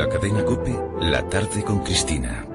la cadena COPE, La Tarde con Cristina.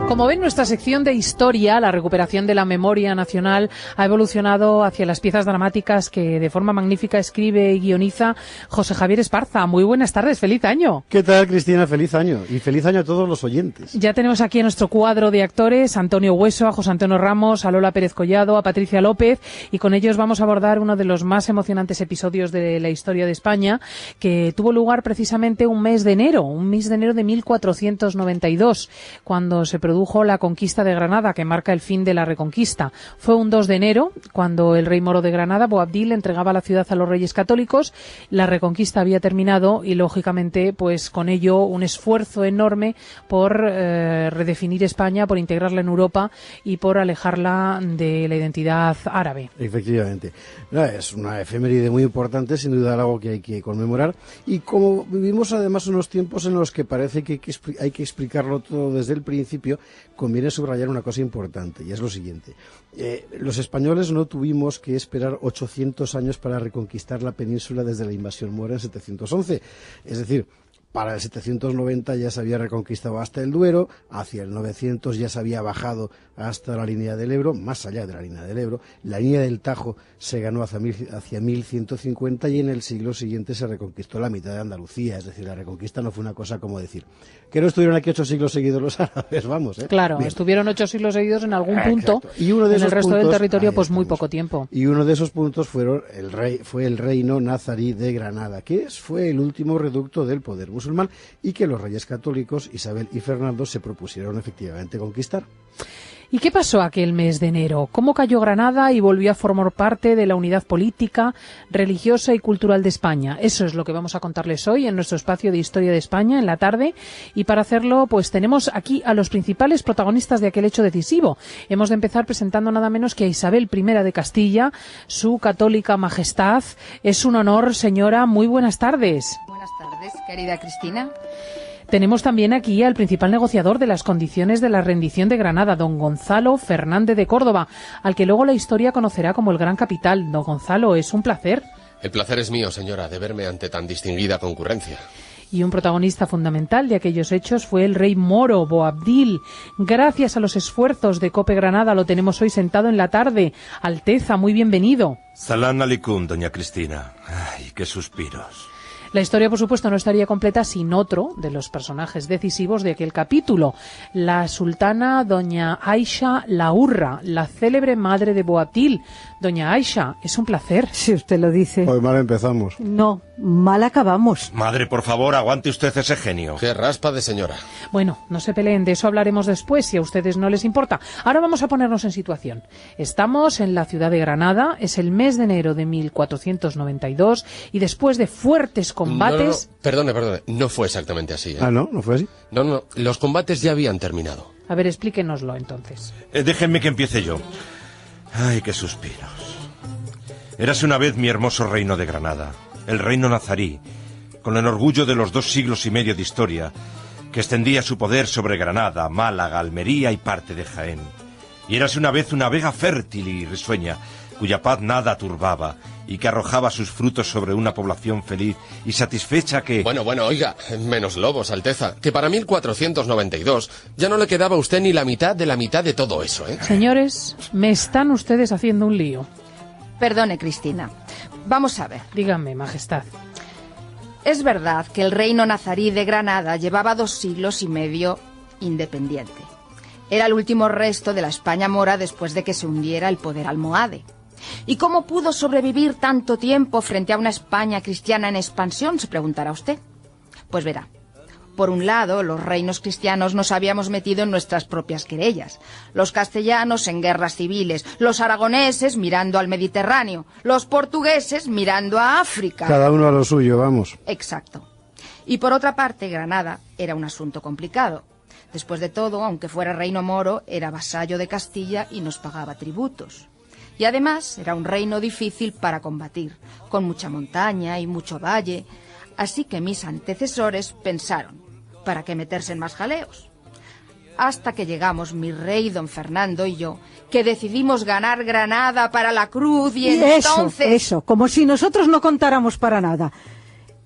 Como ven, nuestra sección de historia, la recuperación de la memoria nacional, ha evolucionado hacia las piezas dramáticas que de forma magnífica escribe y guioniza José Javier Esparza. Muy buenas tardes, feliz año. ¿Qué tal, Cristina? Feliz año. Y feliz año a todos los oyentes. Ya tenemos aquí en nuestro cuadro de actores a Antonio Hueso, a José Antonio Ramos, a Lola Pérez Collado, a Patricia López, y con ellos vamos a abordar uno de los más emocionantes episodios de la historia de España, que tuvo lugar precisamente un mes de enero de 1492, cuando se produjo la conquista de Granada, que marca el fin de la Reconquista. Fue un 2 de enero cuando el rey moro de Granada, Boabdil, entregaba la ciudad a los reyes católicos. La Reconquista había terminado y, lógicamente, pues con ello un esfuerzo enorme por redefinir España, por integrarla en Europa y por alejarla de la identidad árabe. Efectivamente. Es una efeméride muy importante, sin duda algo que hay que conmemorar. Y como vivimos además unos tiempos en los que parece que hay que explicarlo todo desde el principio, conviene subrayar una cosa importante, y es lo siguiente. Los españoles no tuvimos que esperar 800 años para reconquistar la península desde la invasión mora en 711. Es decir, para el 790 ya se había reconquistado hasta el Duero, hacia el 900 ya se había bajado hasta la línea del Ebro, más allá de la línea del Ebro. La línea del Tajo se ganó hacia 1150 y en el siglo siguiente se reconquistó la mitad de Andalucía. Es decir, la reconquista no fue una cosa como decir que no estuvieron aquí 8 siglos seguidos los árabes, vamos. Claro, bien. Estuvieron 8 siglos seguidos en algún punto, y uno de en esos el resto puntos, del territorio pues muy poco tiempo. Y uno de esos puntos fue el reino nazarí de Granada, que fue el último reducto del poder musulmán y que los reyes católicos, Isabel y Fernando, se propusieron efectivamente conquistar. ¿Y qué pasó aquel mes de enero? ¿Cómo cayó Granada y volvió a formar parte de la unidad política, religiosa y cultural de España? Eso es lo que vamos a contarles hoy en nuestro espacio de Historia de España en la tarde, y para hacerlo pues tenemos aquí a los principales protagonistas de aquel hecho decisivo. Hemos de empezar presentando nada menos que a Isabel I de Castilla, su católica majestad. Es un honor, señora, muy buenas tardes. Buenas tardes, querida Cristina. Tenemos también aquí al principal negociador de las condiciones de la rendición de Granada, don Gonzalo Fernández de Córdoba, al que luego la historia conocerá como el Gran Capital. Don Gonzalo, es un placer. El placer es mío, señora, de verme ante tan distinguida concurrencia. Y un protagonista fundamental de aquellos hechos fue el rey moro, Boabdil. Gracias a los esfuerzos de COPE Granada lo tenemos hoy sentado en la tarde. Alteza, muy bienvenido. Salam aleikum, doña Cristina. Ay, qué suspiros. La historia, por supuesto, no estaría completa sin otro de los personajes decisivos de aquel capítulo, la sultana doña Aisha la Hurra, la célebre madre de Boabdil. Doña Aisha, es un placer. Si usted lo dice. Hoy mal empezamos. No, mal acabamos. Madre, por favor, aguante usted ese genio. Qué raspa de señora. Bueno, no se peleen, de eso hablaremos después, si a ustedes no les importa. Ahora vamos a ponernos en situación. Estamos en la ciudad de Granada, es el mes de enero de 1492, y después de fuertes combates... No, perdone, no fue exactamente así, ¿eh? Ah, ¿no? ¿No fue así? No, los combates ya habían terminado. A ver, explíquenoslo entonces. Déjenme que empiece yo. Ay, qué suspiros. Érase una vez mi hermoso reino de Granada, el reino nazarí, con el orgullo de los 2 siglos y medio de historia, que extendía su poder sobre Granada, Málaga, Almería y parte de Jaén. Y érase una vez una vega fértil y risueña, cuya paz nada turbaba, y que arrojaba sus frutos sobre una población feliz y satisfecha que... Bueno, oiga, menos lobos, Alteza, que para 1492 ya no le quedaba a usted ni la mitad de todo eso, ¿eh? Señores, me están ustedes haciendo un lío. Perdone, Cristina. Vamos a ver. Dígame, majestad. Es verdad que el reino nazarí de Granada llevaba 2 siglos y medio independiente. Era el último resto de la España mora después de que se hundiera el poder almohade. ¿Y cómo pudo sobrevivir tanto tiempo frente a una España cristiana en expansión?, se preguntará usted. Pues verá, por un lado, los reinos cristianos nos habíamos metido en nuestras propias querellas, los castellanos en guerras civiles, los aragoneses mirando al Mediterráneo, los portugueses mirando a África. Cada uno a lo suyo, vamos. Exacto. Y por otra parte, Granada era un asunto complicado. Después de todo, aunque fuera reino moro, era vasallo de Castilla y nos pagaba tributos. Y además era un reino difícil para combatir, con mucha montaña y mucho valle. Así que mis antecesores pensaron, ¿para qué meterse en más jaleos? hasta que llegamos mi rey don Fernando y yo, que decidimos ganar Granada para la cruz y entonces... Eso, como si nosotros no contáramos para nada.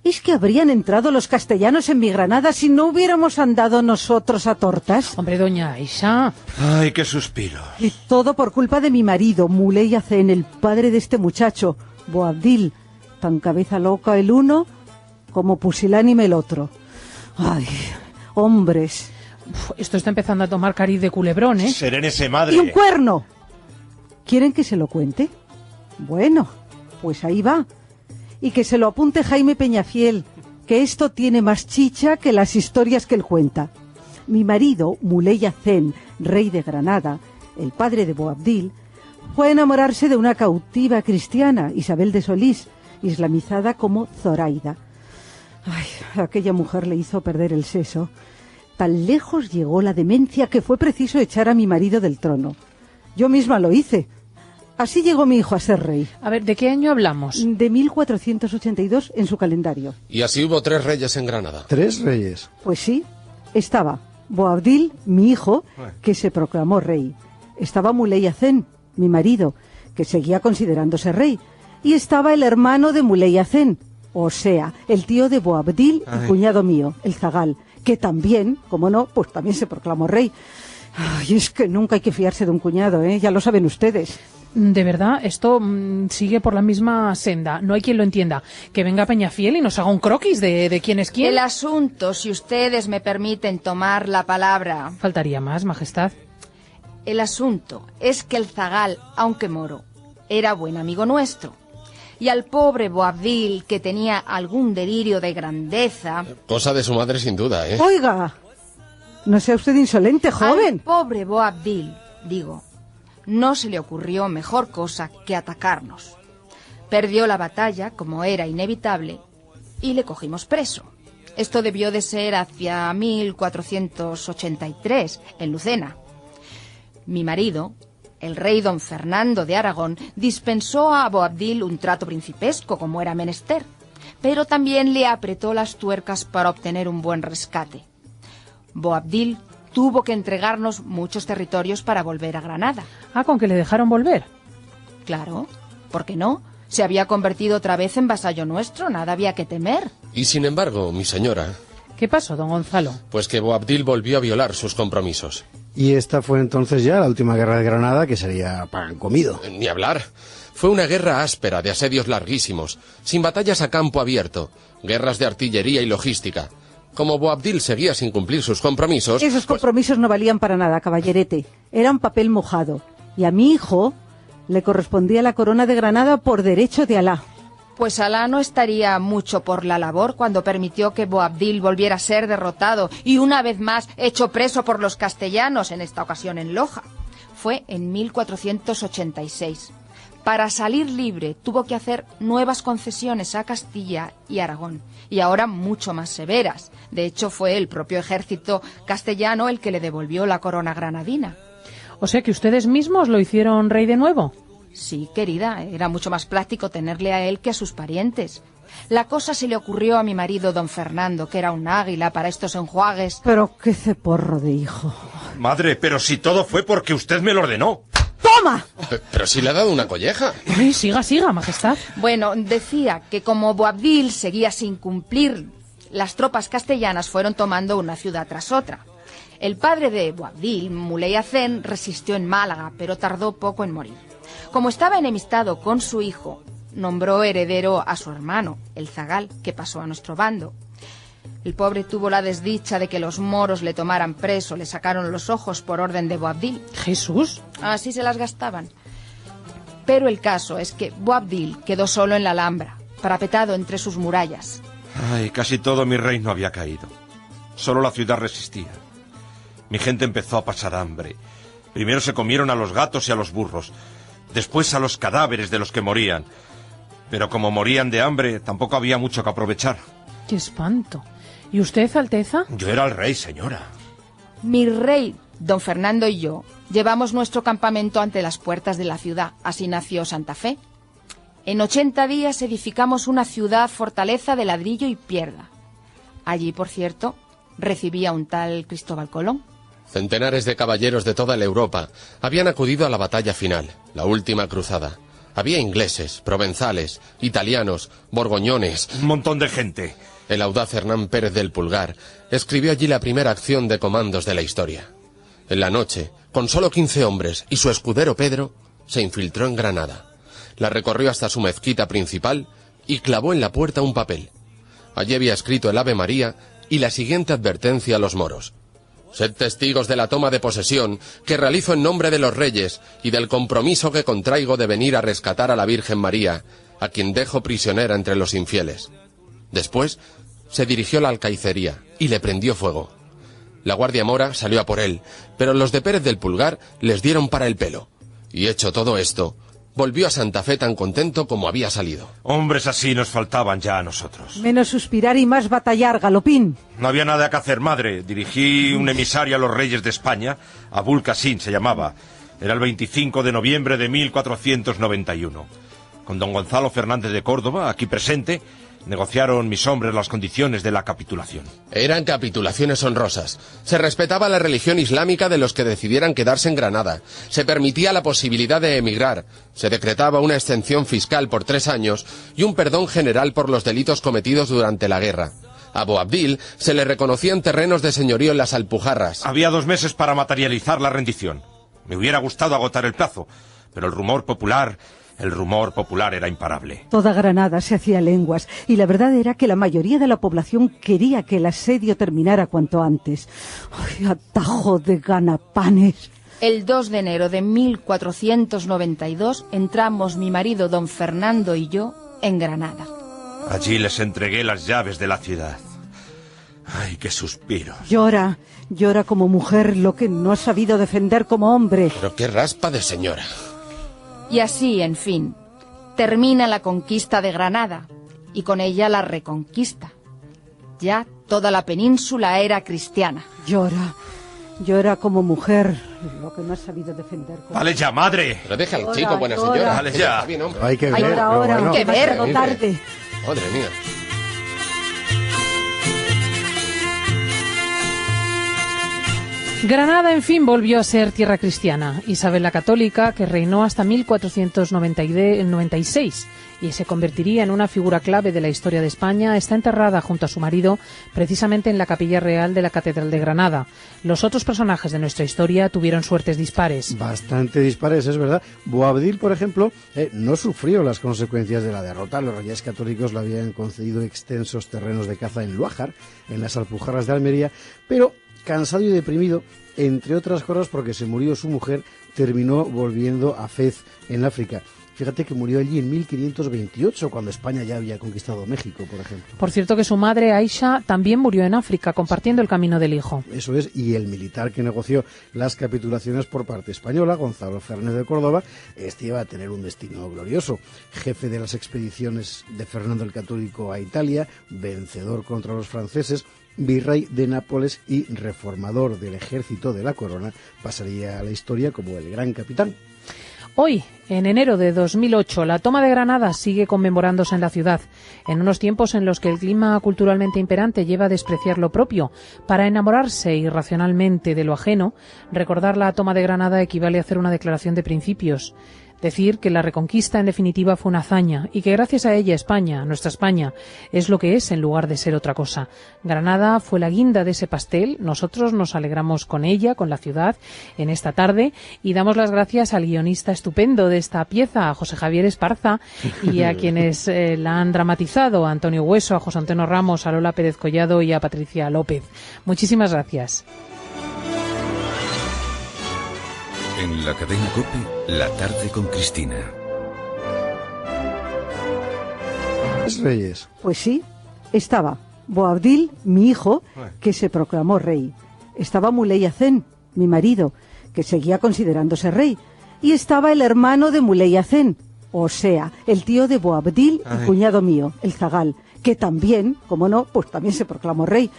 ¿Es que habrían entrado los castellanos en mi Granada si no hubiéramos andado nosotros a tortas? Hombre, doña Aisha. Ay, qué suspiros. Y todo por culpa de mi marido, Muley Hacén, el padre de este muchacho, Boabdil, tan cabeza loca el uno como pusilánime el otro. Ay, hombres. Uf, esto está empezando a tomar cariz de culebrón, ¿eh? Serénese, madre. ¡Y un cuerno! ¿Quieren que se lo cuente? Bueno, pues ahí va. Y que se lo apunte Jaime Peñafiel, que esto tiene más chicha que las historias que él cuenta. Mi marido, Muley Hacén, rey de Granada, el padre de Boabdil, fue a enamorarse de una cautiva cristiana, Isabel de Solís, islamizada como Zoraida. Ay, aquella mujer le hizo perder el seso. Tan lejos llegó la demencia que fue preciso echar a mi marido del trono. Yo misma lo hice. Así llegó mi hijo a ser rey. A ver, ¿de qué año hablamos? De 1482 en su calendario. Y así hubo 3 reyes en Granada. 3 reyes. Pues sí, estaba Boabdil, mi hijo, que se proclamó rey. Estaba Muley Hacén, mi marido, que seguía considerándose rey. Y estaba el hermano de Muley Hacén, o sea, el tío de Boabdil y cuñado mío, el zagal, que también, como no, pues también se proclamó rey. Ay, es que nunca hay que fiarse de un cuñado, ¿eh? Ya lo saben ustedes. De verdad, esto sigue por la misma senda. No hay quien lo entienda. Que venga Peñafiel y nos haga un croquis de quién es quién. El asunto, si ustedes me permiten tomar la palabra... Faltaría más, majestad. El asunto es que el zagal, aunque moro, era buen amigo nuestro. Y al pobre Boabdil, que tenía algún delirio de grandeza... Cosa de su madre sin duda, ¿eh? Oiga, no sea usted insolente, joven. Al pobre Boabdil, digo, no se le ocurrió mejor cosa que atacarnos. Perdió la batalla, como era inevitable, y le cogimos preso. Esto debió de ser hacia 1483, en Lucena. Mi marido, el rey don Fernando de Aragón, dispensó a Boabdil un trato principesco, como era menester, pero también le apretó las tuercas para obtener un buen rescate. Boabdil tuvo que entregarnos muchos territorios para volver a Granada. Ah, ¿con que le dejaron volver? Claro, ¿por qué no? Se había convertido otra vez en vasallo nuestro, nada había que temer. Y sin embargo, mi señora, ¿Qué pasó, don Gonzalo? pues que Boabdil volvió a violar sus compromisos. Y esta fue entonces ya la última guerra de Granada, que sería pan comido. Ni hablar. Fue una guerra áspera, de asedios larguísimos, sin batallas a campo abierto, guerras de artillería y logística. Como Boabdil seguía sin cumplir sus compromisos... Esos compromisos no valían para nada, caballerete. Eran papel mojado. Y a mi hijo le correspondía la corona de Granada por derecho de Alá. Pues Alá no estaría mucho por la labor cuando permitió que Boabdil volviera a ser derrotado y una vez más hecho preso por los castellanos, en esta ocasión en Loja. Fue en 1486. Para salir libre tuvo que hacer nuevas concesiones a Castilla y Aragón, y ahora mucho más severas. De hecho, fue el propio ejército castellano el que le devolvió la corona granadina. O sea que ustedes mismos lo hicieron rey de nuevo. Sí, querida, era mucho más práctico tenerle a él que a sus parientes. La cosa se le ocurrió a mi marido don Fernando, que era un águila para estos enjuagues. Pero qué ceporro de hijo. Madre, pero si todo fue porque usted me lo ordenó. ¡Toma! Pero si le ha dado una colleja. Ay, siga, siga, majestad. Bueno, decía que como Boabdil seguía sin cumplir, las tropas castellanas fueron tomando una ciudad tras otra. El padre de Boabdil, Muley Hacén, resistió en Málaga, pero tardó poco en morir. Como estaba enemistado con su hijo, nombró heredero a su hermano, el zagal, que pasó a nuestro bando. El pobre tuvo la desdicha de que los moros le tomaran preso, le sacaron los ojos por orden de Boabdil. Jesús. Así se las gastaban. Pero el caso es que Boabdil quedó solo en la Alhambra, parapetado entre sus murallas. Ay, casi todo mi reino había caído. Solo la ciudad resistía. Mi gente empezó a pasar hambre. Primero se comieron a los gatos y a los burros. Después a los cadáveres de los que morían. Pero como morían de hambre, tampoco había mucho que aprovechar. ¡Qué espanto! ¿Y usted, Alteza? Yo era el rey, señora. Mi rey, don Fernando y yo, llevamos nuestro campamento ante las puertas de la ciudad. Así nació Santa Fe. En 80 días edificamos una ciudad fortaleza de ladrillo y piedra. Allí, por cierto, recibía un tal Cristóbal Colón. Centenares de caballeros de toda la Europa habían acudido a la batalla final, la última cruzada. Había ingleses, provenzales, italianos, borgoñones. Un montón de gente. El audaz Hernán Pérez del Pulgar escribió allí la primera acción de comandos de la historia. En la noche, con solo 15 hombres y su escudero Pedro, se infiltró en Granada. La recorrió hasta su mezquita principal y clavó en la puerta un papel. Allí había escrito el Ave María y la siguiente advertencia a los moros. Sed testigos de la toma de posesión que realizo en nombre de los reyes y del compromiso que contraigo de venir a rescatar a la Virgen María, a quien dejo prisionera entre los infieles. Después se dirigió a la alcaicería y le prendió fuego. La Guardia Mora salió a por él, pero los de Pérez del Pulgar les dieron para el pelo. Y hecho todo esto, volvió a Santa Fe tan contento como había salido. Hombres así nos faltaban ya a nosotros. Menos suspirar y más batallar, Galopín. No había nada que hacer, madre. Dirigí un emisario a los reyes de España, Abul Qasim se llamaba. Era el 25 de noviembre de 1491. Con don Gonzalo Fernández de Córdoba, aquí presente, negociaron mis hombres las condiciones de la capitulación. Eran capitulaciones honrosas. Se respetaba la religión islámica de los que decidieran quedarse en Granada. Se permitía la posibilidad de emigrar. Se decretaba una exención fiscal por 3 años y un perdón general por los delitos cometidos durante la guerra. A Boabdil se le reconocían terrenos de señorío en las Alpujarras. Había 2 meses para materializar la rendición. Me hubiera gustado agotar el plazo, pero el rumor popular era imparable. Toda Granada se hacía lenguas y la verdad era que la mayoría de la población quería que el asedio terminara cuanto antes. ¡Ay, atajo de ganapanes! El 2 de enero de 1492 entramos mi marido don Fernando y yo en Granada. Allí les entregué las llaves de la ciudad. ¡Ay, qué suspiros! Llora como mujer lo que no ha sabido defender como hombre. Pero qué raspa de señora. Y así, en fin, termina la conquista de Granada y con ella la reconquista. Ya toda la península era cristiana. Llora como mujer lo que no ha sabido defender como... ¡Vale ya, madre! Pero deja al chico, buena señora. Vale ya. Está bien, hombre. Hay que ver. Ahora, pero bueno. que ver. demasiado tarde. Madre mía. Granada, en fin, volvió a ser tierra cristiana. Isabel la Católica, que reinó hasta 1496 y se convertiría en una figura clave de la historia de España, está enterrada junto a su marido precisamente en la capilla real de la Catedral de Granada. Los otros personajes de nuestra historia tuvieron suertes dispares. Bastante dispares, es verdad. Boabdil, por ejemplo, no sufrió las consecuencias de la derrota. Los reyes católicos le habían concedido extensos terrenos de caza en Luájar, en las Alpujarras de Almería, pero cansado y deprimido, entre otras cosas porque se murió su mujer, terminó volviendo a Fez, en África. Fíjate que murió allí en 1528, cuando España ya había conquistado México, por ejemplo. Por cierto que su madre, Aisha, también murió en África, compartiendo el camino del hijo. Eso es, y el militar que negoció las capitulaciones por parte española, Gonzalo Fernández de Córdoba, iba a tener un destino glorioso. Jefe de las expediciones de Fernando el Católico a Italia, vencedor contra los franceses, virrey de Nápoles y reformador del ejército de la corona, pasaría a la historia como el gran capitán. Hoy, en enero de 2008, la toma de Granada sigue conmemorándose en la ciudad, en unos tiempos en los que el clima culturalmente imperante lleva a despreciar lo propio. Para enamorarse irracionalmente de lo ajeno, recordar la toma de Granada equivale a hacer una declaración de principios. Decir que la reconquista en definitiva fue una hazaña y que gracias a ella España, nuestra España, es lo que es en lugar de ser otra cosa. Granada fue la guinda de ese pastel, nosotros nos alegramos con ella, con la ciudad, en esta tarde y damos las gracias al guionista estupendo de esta pieza, a José Javier Esparza, y a quienes la han dramatizado, a Antonio Hueso, a José Antonio Ramos, a Lola Pérez Collado y a Patricia López. Muchísimas gracias. En la cadena COPE, la tarde con Cristina. Reyes. Pues sí, estaba Boabdil, mi hijo, que se proclamó rey. Estaba Muley Hacén, mi marido, que seguía considerándose rey. Y estaba el hermano de Muley Hacén, o sea, el tío de Boabdil y cuñado mío, el Zagal, que también, como no, pues también se proclamó rey.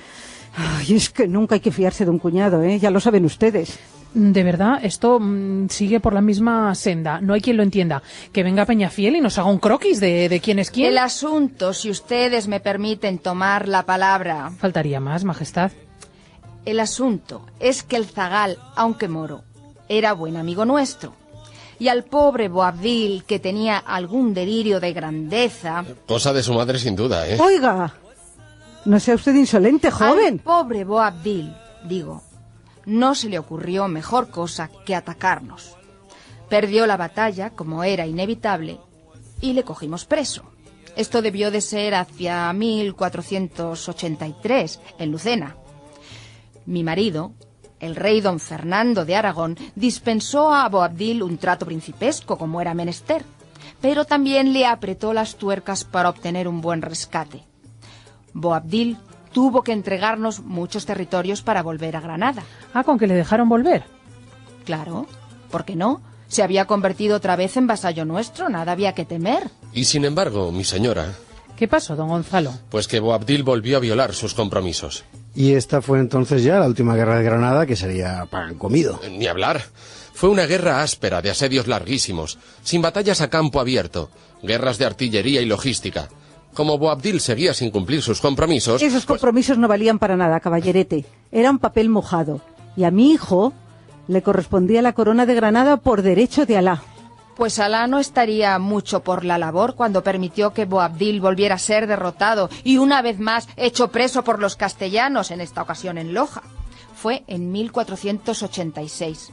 Ay, es que nunca hay que fiarse de un cuñado, ¿eh? Ya lo saben ustedes. De verdad, esto sigue por la misma senda. No hay quien lo entienda. Que venga Peñafiel y nos haga un croquis de quién es quién. El asunto, si ustedes me permiten tomar la palabra. Faltaría más, Majestad. El asunto es que el zagal, aunque moro, era buen amigo nuestro. Y al pobre Boabdil, que tenía algún delirio de grandeza... Cosa de su madre sin duda, ¿eh? Oiga, no sea usted insolente, joven. Al pobre Boabdil, digo, no se le ocurrió mejor cosa que atacarnos. Perdió la batalla, como era inevitable, y le cogimos preso. Esto debió de ser hacia 1483, en Lucena. Mi marido, el rey don Fernando de Aragón, dispensó a Boabdil un trato principesco, como era menester, pero también le apretó las tuercas para obtener un buen rescate. Boabdil tuvo que entregarnos muchos territorios para volver a Granada. Ah, ¿con que le dejaron volver? Claro, ¿por qué no? Se había convertido otra vez en vasallo nuestro, nada había que temer. Y sin embargo, mi señora... ¿Qué pasó, don Gonzalo? Pues que Boabdil volvió a violar sus compromisos. Y esta fue entonces ya la última guerra de Granada, que sería pan comido. Ni hablar. Fue una guerra áspera, de asedios larguísimos, sin batallas a campo abierto, guerras de artillería y logística. Como Boabdil seguía sin cumplir sus compromisos... Esos compromisos no valían para nada, caballerete. Eran papel mojado. Y a mi hijo le correspondía la corona de Granada por derecho de Alá. Pues Alá no estaría mucho por la labor cuando permitió que Boabdil volviera a ser derrotado y una vez más hecho preso por los castellanos, en esta ocasión en Loja. Fue en 1486.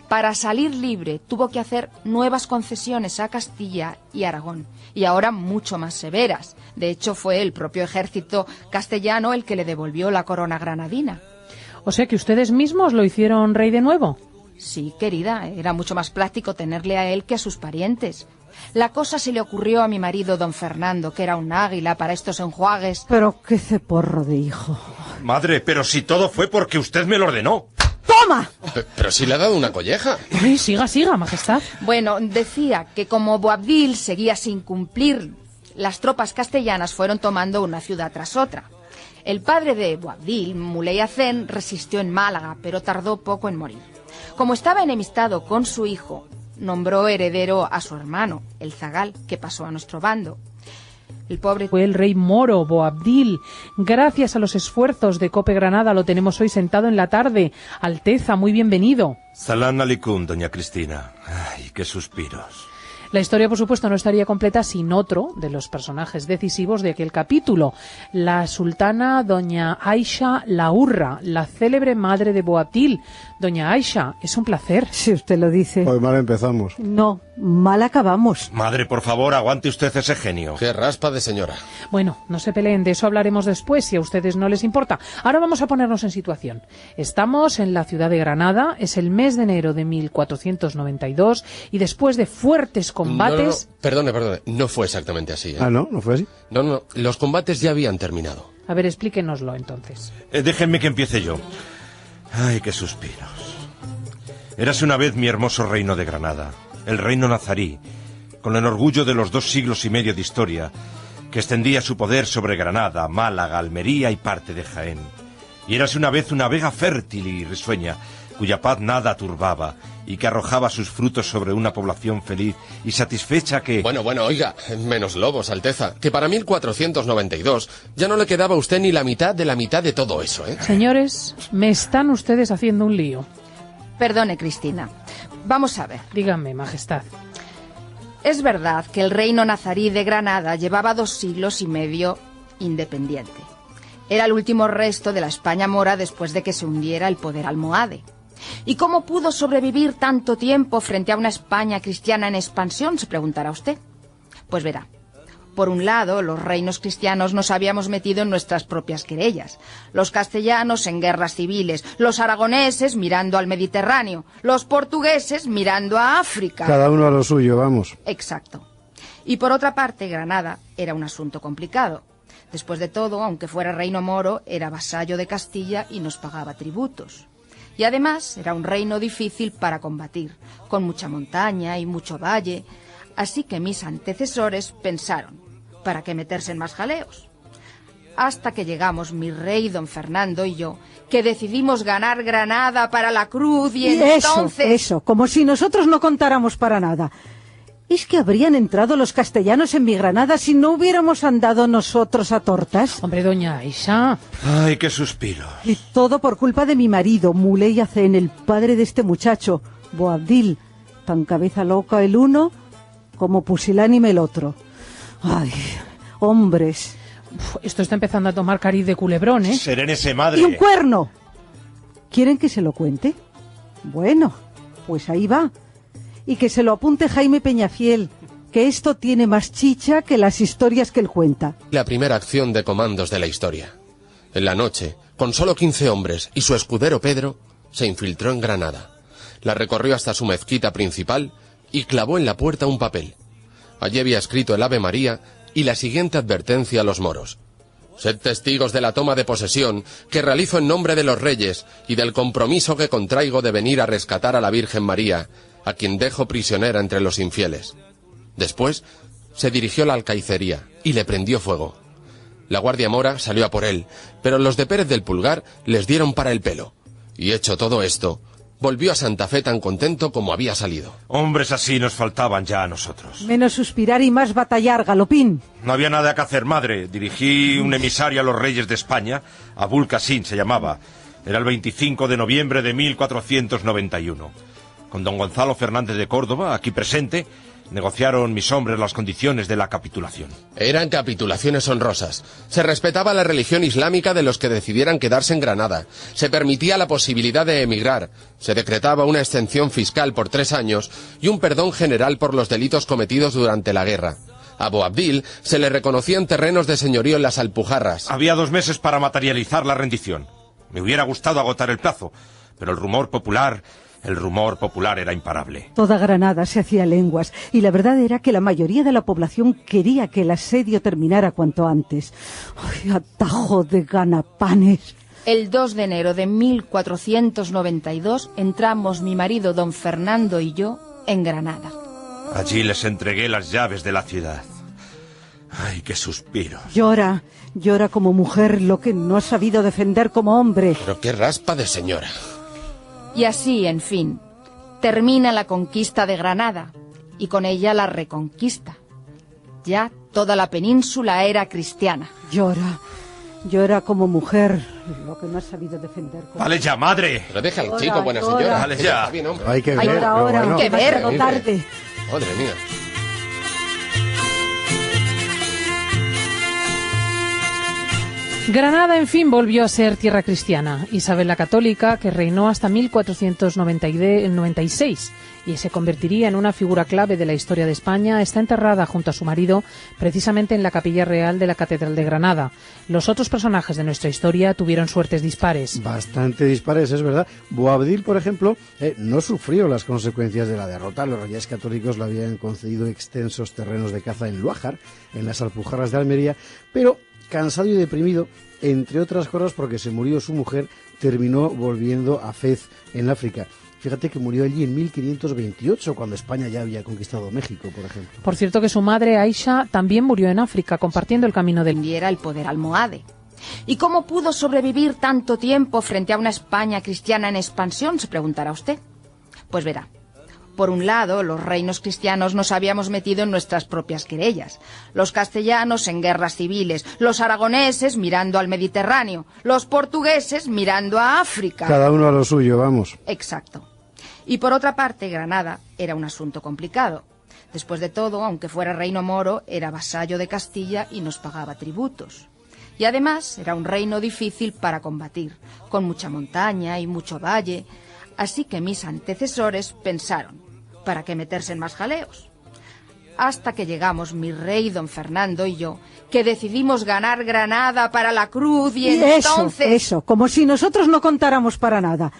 Para salir libre tuvo que hacer nuevas concesiones a Castilla y Aragón, y ahora mucho más severas. De hecho, fue el propio ejército castellano el que le devolvió la corona granadina. O sea que ustedes mismos lo hicieron rey de nuevo. Sí, querida, era mucho más práctico tenerle a él que a sus parientes. La cosa se le ocurrió a mi marido don Fernando, que era un águila para estos enjuagues. Pero qué ceporro de hijo. Madre, pero si todo fue porque usted me lo ordenó. ¡Toma! Pero si le ha dado una colleja. Ay, siga, siga, majestad. Bueno, decía que como Boabdil seguía sin cumplir, las tropas castellanas fueron tomando una ciudad tras otra. El padre de Boabdil, Muley Hacén, resistió en Málaga, pero tardó poco en morir. Como estaba enemistado con su hijo, nombró heredero a su hermano, el zagal, que pasó a nuestro bando. El pobre... Fue el rey moro, Boabdil. Gracias a los esfuerzos de Cope Granada lo tenemos hoy sentado en la tarde. Alteza, muy bienvenido. Salam aleikum, doña Cristina. Ay, qué suspiros. La historia, por supuesto, no estaría completa sin otro de los personajes decisivos de aquel capítulo, la sultana doña Aisha la Hurra, la célebre madre de Boabdil. Doña Aisha, es un placer. Si usted lo dice. Hoy mal empezamos. No, mal acabamos. Madre, por favor, aguante usted ese genio. Qué raspa de señora. Bueno, no se peleen, de eso hablaremos después, si a ustedes no les importa. Ahora vamos a ponernos en situación. Estamos en la ciudad de Granada, es el mes de enero de 1492, y después de fuertes combates... No, perdone, no fue exactamente así, ¿eh? Ah, ¿no? ¿No fue así? No, los combates ya habían terminado. A ver, explíquenoslo entonces. Déjenme que empiece yo. Ay, qué suspiros. Érase una vez mi hermoso reino de Granada, el reino nazarí, con el orgullo de los 2 siglos y medio de historia, que extendía su poder sobre Granada, Málaga, Almería y parte de Jaén. Y érase una vez una vega fértil y risueña, cuya paz nada turbaba, y que arrojaba sus frutos sobre una población feliz y satisfecha que... Bueno, oiga, menos lobos, Alteza, que para 1492 ya no le quedaba a usted ni la mitad de todo eso, ¿eh? Señores, me están ustedes haciendo un lío. Perdone, Cristina. Vamos a ver. Díganme, majestad. Es verdad que el reino nazarí de Granada llevaba 2 siglos y medio independiente. Era el último resto de la España mora después de que se hundiera el poder almohade. ¿Y cómo pudo sobrevivir tanto tiempo frente a una España cristiana en expansión?, se preguntará usted. Pues verá, por un lado, los reinos cristianos nos habíamos metido en nuestras propias querellas. Los castellanos en guerras civiles, los aragoneses mirando al Mediterráneo, los portugueses mirando a África. Cada uno a lo suyo, vamos. Exacto. Y por otra parte, Granada era un asunto complicado. Después de todo, aunque fuera reino moro, era vasallo de Castilla y nos pagaba tributos. Y además era un reino difícil para combatir, con mucha montaña y mucho valle. Así que mis antecesores pensaron, ¿para qué meterse en más jaleos? Hasta que llegamos mi rey don Fernando y yo, que decidimos ganar Granada para la cruz y entonces... Eso, como si nosotros no contáramos para nada. ¿Es que habrían entrado los castellanos en mi Granada si no hubiéramos andado nosotros a tortas? Hombre, doña Aisha. Ay, qué suspiro. Y todo por culpa de mi marido, Muley Hacén, el padre de este muchacho, Boabdil, tan cabeza loca el uno como pusilánime el otro. Ay, hombres. Esto está empezando a tomar cariz de culebrón, ¿eh? Serénese, madre. ¡Y un cuerno! ¿Quieren que se lo cuente? Bueno, pues ahí va. Y que se lo apunte Jaime Peñafiel, que esto tiene más chicha que las historias que él cuenta. La primera acción de comandos de la historia. En la noche, con solo 15 hombres y su escudero Pedro, se infiltró en Granada. La recorrió hasta su mezquita principal y clavó en la puerta un papel. Allí había escrito el Ave María y la siguiente advertencia a los moros. Sed testigos de la toma de posesión que realizo en nombre de los reyes y del compromiso que contraigo de venir a rescatar a la Virgen María, a quien dejo prisionera entre los infieles. Después se dirigió a la alcaicería y le prendió fuego. La guardia mora salió a por él, pero los de Pérez del Pulgar les dieron para el pelo. Y hecho todo esto, volvió a Santa Fe tan contento como había salido. Hombres así nos faltaban ya a nosotros. Menos suspirar y más batallar, Galopín. No había nada que hacer, madre. Dirigí un emisario a los reyes de España, Abul Qasim se llamaba. Era el 25 de noviembre de 1491. Con don Gonzalo Fernández de Córdoba, aquí presente, negociaron mis hombres las condiciones de la capitulación. Eran capitulaciones honrosas. Se respetaba la religión islámica de los que decidieran quedarse en Granada. Se permitía la posibilidad de emigrar. Se decretaba una exención fiscal por 3 años y un perdón general por los delitos cometidos durante la guerra. A Boabdil se le reconocían terrenos de señorío en las Alpujarras. Había 2 meses para materializar la rendición. Me hubiera gustado agotar el plazo, pero el rumor popular era imparable. Toda Granada se hacía lenguas y la verdad era que la mayoría de la población quería que el asedio terminara cuanto antes. ¡Ay, atajo de ganapanes! El 2 de enero de 1492 entramos mi marido don Fernando y yo en Granada. Allí les entregué las llaves de la ciudad. ¡Ay, qué suspiro! Llora como mujer lo que no ha sabido defender como hombre. Pero qué raspa de señora. Y así, en fin, termina la conquista de Granada y con ella la reconquista. Ya toda la península era cristiana. Llora como mujer lo que no ha sabido defender como... ¡Vale ya, madre! Pero deja al Llora, chico, buena llora. señora. Vale ya. Está bien, hombre. Hay que ver. Ay, pero ahora, bueno. que ver. demasiado tarde. Madre mía. Granada, en fin, volvió a ser tierra cristiana. Isabel la Católica, que reinó hasta 1496 y se convertiría en una figura clave de la historia de España, está enterrada junto a su marido precisamente en la capilla real de la Catedral de Granada. Los otros personajes de nuestra historia tuvieron suertes dispares. Bastante dispares, es verdad. Boabdil, por ejemplo, no sufrió las consecuencias de la derrota. Los reyes católicos le habían concedido extensos terrenos de caza en Luájar, en las Alpujarras de Almería, pero cansado y deprimido, entre otras cosas porque se murió su mujer, terminó volviendo a Fez, en África. Fíjate que murió allí en 1528, cuando España ya había conquistado México, por ejemplo. Por cierto que su madre, Aisha, también murió en África, compartiendo el camino del... Era el poder almohade. ¿Y cómo pudo sobrevivir tanto tiempo frente a una España cristiana en expansión?, se preguntará usted. Pues verá. Por un lado, los reinos cristianos nos habíamos metido en nuestras propias querellas. Los castellanos en guerras civiles, los aragoneses mirando al Mediterráneo, los portugueses mirando a África. Cada uno a lo suyo, vamos. Exacto. Y por otra parte, Granada era un asunto complicado. Después de todo, aunque fuera reino moro, era vasallo de Castilla y nos pagaba tributos. Y además era un reino difícil para combatir, con mucha montaña y mucho valle. Así que mis antecesores pensaron, ¿para qué meterse en más jaleos? Hasta que llegamos mi rey don Fernando y yo, que decidimos ganar Granada para la cruz y entonces... Eso, como si nosotros no contáramos para nada.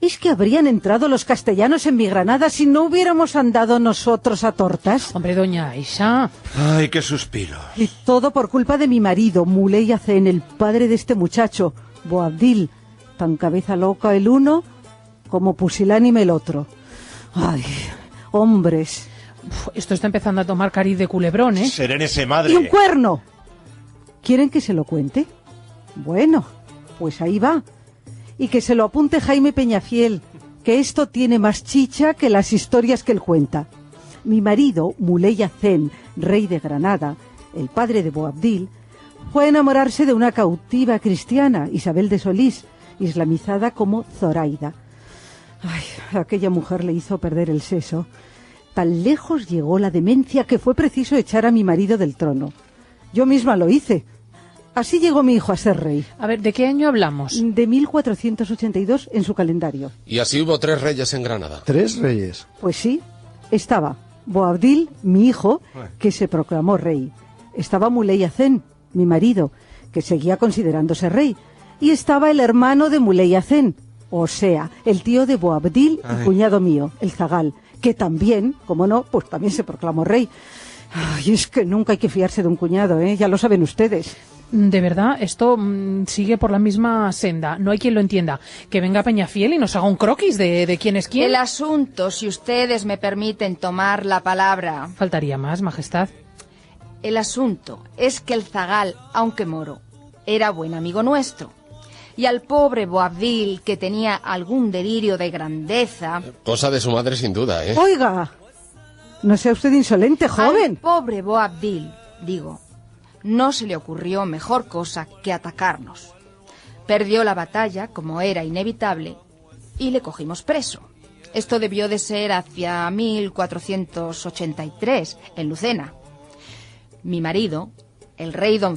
¿Es que habrían entrado los castellanos en mi Granada si no hubiéramos andado nosotros a tortas? Hombre, doña Aisha. ¡Ay, qué suspiro! Y todo por culpa de mi marido, Muley Hacén, el padre de este muchacho, Boabdil, tan cabeza loca el uno como pusilánime el otro. ¡Ay, hombres! Esto está empezando a tomar cariz de culebrón, ¿eh? Serénese, madre. ¡Y un cuerno! ¿Quieren que se lo cuente? Bueno, pues ahí va. Y que se lo apunte Jaime Peñafiel, que esto tiene más chicha que las historias que él cuenta. Mi marido, Muley Hacén, rey de Granada, el padre de Boabdil, fue a enamorarse de una cautiva cristiana, Isabel de Solís, islamizada como Zoraida. Ay, aquella mujer le hizo perder el seso. Tan lejos llegó la demencia que fue preciso echar a mi marido del trono. Yo misma lo hice. Así llegó mi hijo a ser rey. A ver, ¿de qué año hablamos? De 1482 en su calendario. Y así hubo 3 reyes en Granada. 3 reyes. Pues sí, estaba Boabdil, mi hijo, que se proclamó rey. Estaba Muley Hacén, mi marido, que seguía considerándose rey. Y estaba el hermano de Muley Hacén, o sea, el tío de Boabdil y cuñado mío, el zagal, que también, como no, pues también se proclamó rey. Ay, es que nunca hay que fiarse de un cuñado, ¿eh? Ya lo saben ustedes. De verdad, esto sigue por la misma senda. No hay quien lo entienda. Que venga Peñafiel y nos haga un croquis de quién es quién. El asunto, si ustedes me permiten tomar la palabra. Faltaría más, Majestad. El asunto es que el zagal, aunque moro, era buen amigo nuestro. Y al pobre Boabdil, que tenía algún delirio de grandeza... Cosa de su madre sin duda, ¿eh? Oiga, no sea usted insolente, joven. Al pobre Boabdil, digo, no se le ocurrió mejor cosa que atacarnos. Perdió la batalla, como era inevitable, y le cogimos preso. Esto debió de ser hacia 1483, en Lucena. Mi marido, el rey don